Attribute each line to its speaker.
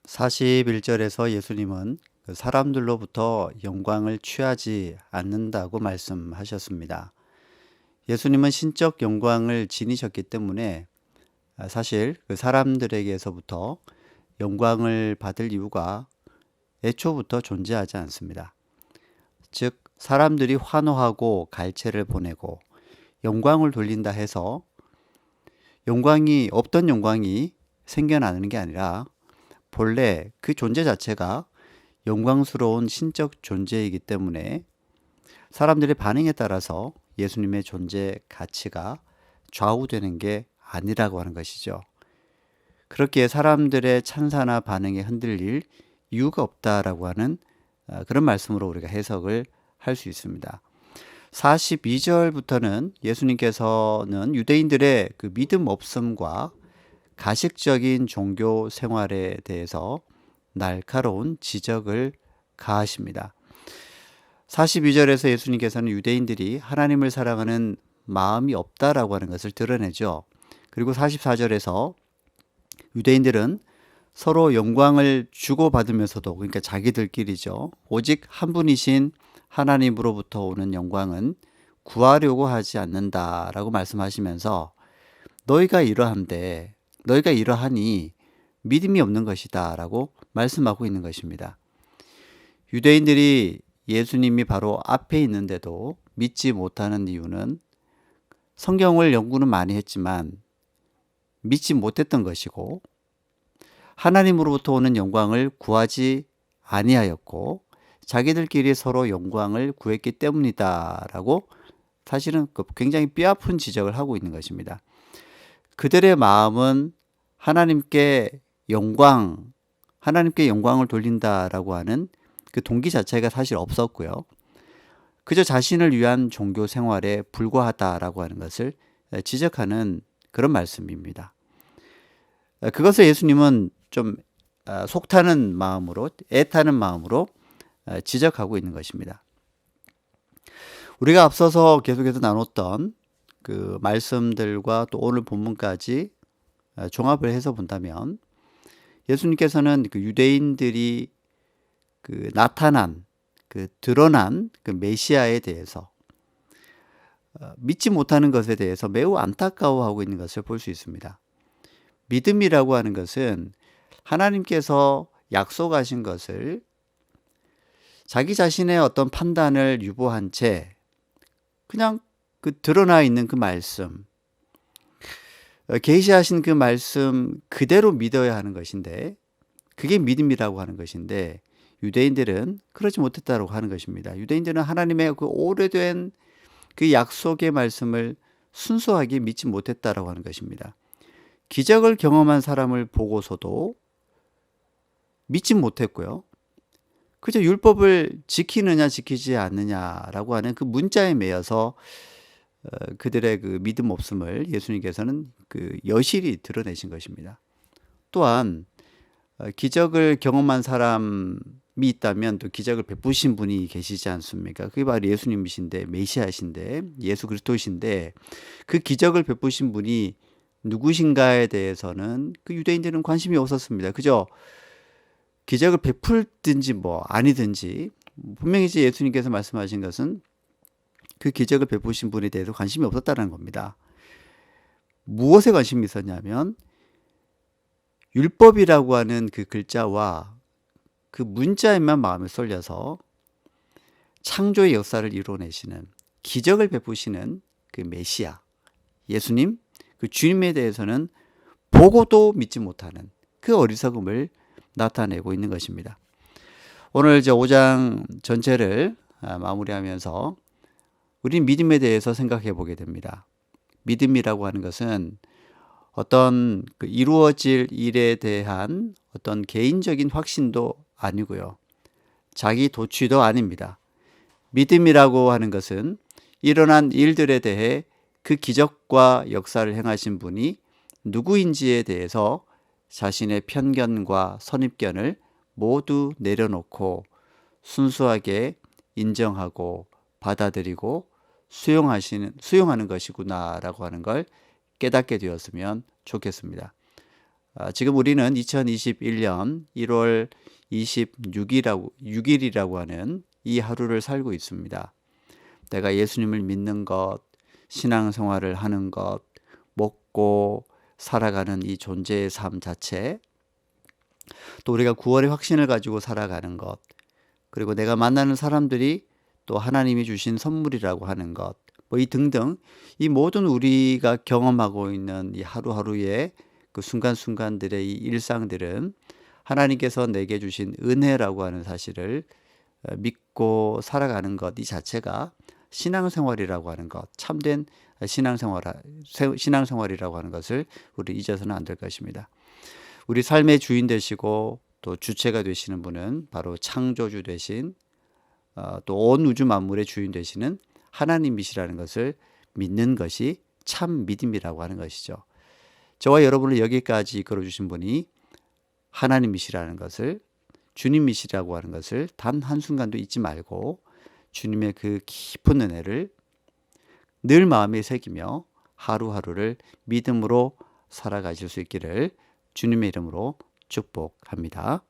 Speaker 1: 41절에서 예수님은 그 사람들로부터 영광을 취하지 않는다고 말씀하셨습니다. 예수님은 신적 영광을 지니셨기 때문에 사실 그 사람들에게서부터 영광을 받을 이유가 애초부터 존재하지 않습니다. 즉, 사람들이 환호하고 갈채를 보내고 영광을 돌린다 해서 없던 영광이 생겨나는 게 아니라 본래 그 존재 자체가 영광스러운 신적 존재이기 때문에 사람들의 반응에 따라서 예수님의 존재 가치가 좌우되는 게 아니라고 하는 것이죠. 그렇게 사람들의 찬사나 반응에 흔들릴 이유가 없다라고 하는 그런 말씀으로 우리가 해석을 할 수 있습니다. 42절부터는 예수님께서는 유대인들의 그 믿음 없음과 가식적인 종교 생활에 대해서 날카로운 지적을 가하십니다. 42절에서 예수님께서는 유대인들이 하나님을 사랑하는 마음이 없다라고 하는 것을 드러내죠. 그리고 44절에서 유대인들은 서로 영광을 주고받으면서도, 그러니까 자기들끼리죠, 오직 한 분이신 하나님으로부터 오는 영광은 구하려고 하지 않는다라고 말씀하시면서 너희가 이러하니 믿음이 없는 것이다 라고 말씀하고 있는 것입니다. 유대인들이 예수님이 바로 앞에 있는데도 믿지 못하는 이유는 성경을 연구는 많이 했지만 믿지 못했던 것이고, 하나님으로부터 오는 영광을 구하지 아니하였고 자기들끼리 서로 영광을 구했기 때문이다라고 사실은 굉장히 뼈아픈 지적을 하고 있는 것입니다. 그들의 마음은 하나님께 영광을 돌린다라고 하는 그 동기 자체가 사실 없었고요. 그저 자신을 위한 종교 생활에 불과하다라고 하는 것을 지적하는 그런 말씀입니다. 그것을 예수님은 좀 속타는 마음으로, 애타는 마음으로 지적하고 있는 것입니다. 우리가 앞서서 계속해서 나눴던 그 말씀들과 또 오늘 본문까지 종합을 해서 본다면 예수님께서는 그 유대인들이 그 드러난 그 메시아에 대해서 믿지 못하는 것에 대해서 매우 안타까워하고 있는 것을 볼 수 있습니다. 믿음이라고 하는 것은 하나님께서 약속하신 것을 자기 자신의 어떤 판단을 유보한 채 그냥 그 드러나 있는 그 말씀, 계시하신 그 말씀 그대로 믿어야 하는 것인데, 그게 믿음이라고 하는 것인데 유대인들은 그러지 못했다고 하는 것입니다. 유대인들은 하나님의 그 오래된 그 약속의 말씀을 순수하게 믿지 못했다라고 하는 것입니다. 기적을 경험한 사람을 보고서도 믿지 못했고요. 그저 율법을 지키느냐 지키지 않느냐라고 하는 그 문자에 매여서 그들의 그 믿음 없음을 예수님께서는 그 여실히 드러내신 것입니다. 또한 기적을 경험한 사람이 있다면 또 기적을 베푸신 분이 계시지 않습니까? 그게 바로 예수님이신데, 메시아신데, 예수 그리스도이신데, 그 기적을 베푸신 분이 누구신가에 대해서는 그 유대인들은 관심이 없었습니다. 그저 기적을 베풀든지 뭐 아니든지, 분명히 이제 예수님께서 말씀하신 것은 그 기적을 베푸신 분에 대해서 관심이 없었다는 겁니다. 무엇에 관심이 있었냐면 율법이라고 하는 그 글자와 그 문자에만 마음을 쏠려서 창조의 역사를 이뤄내시는, 기적을 베푸시는 그 메시아, 예수님, 그 주님에 대해서는 보고도 믿지 못하는 그 어리석음을 나타내고 있는 것입니다. 오늘 이제 5장 전체를 마무리하면서 우린 믿음에 대해서 생각해 보게 됩니다. 믿음이라고 하는 것은 어떤 그 이루어질 일에 대한 어떤 개인적인 확신도 아니고요. 자기 도취도 아닙니다. 믿음이라고 하는 것은 일어난 일들에 대해 그 기적과 역사를 행하신 분이 누구인지에 대해서 자신의 편견과 선입견을 모두 내려놓고 순수하게 인정하고 받아들이고 수용하는 것이구나라고 하는 걸 깨닫게 되었으면 좋겠습니다. 지금 우리는 2021년 1월 26일이라고 하는 이 하루를 살고 있습니다. 내가 예수님을 믿는 것, 신앙생활을 하는 것, 먹고 살아가는 이 존재의 삶 자체, 또 우리가 구원의 확신을 가지고 살아가는 것, 그리고 내가 만나는 사람들이 또 하나님이 주신 선물이라고 하는 것, 이 등등 이 모든 우리가 경험하고 있는 이 하루하루의 그 순간순간들의 이 일상들은 하나님께서 내게 주신 은혜라고 하는 사실을 믿고 살아가는 것 이 자체가 신앙생활이라고 하는 것, 참된 신앙생활이라고 하는 것을 우리 잊어서는 안 될 것입니다. 우리 삶의 주인 되시고 또 주체가 되시는 분은 바로 창조주 되신 또 온 우주 만물의 주인 되시는 하나님이시라는 것을 믿는 것이 참 믿음이라고 하는 것이죠. 저와 여러분을 여기까지 이끌어 주신 분이 하나님이시라는 것을, 주님이시라고 하는 것을 단 한순간도 잊지 말고 주님의 그 깊은 은혜를 늘 마음에 새기며 하루하루를 믿음으로 살아가실 수 있기를 주님의 이름으로 축복합니다.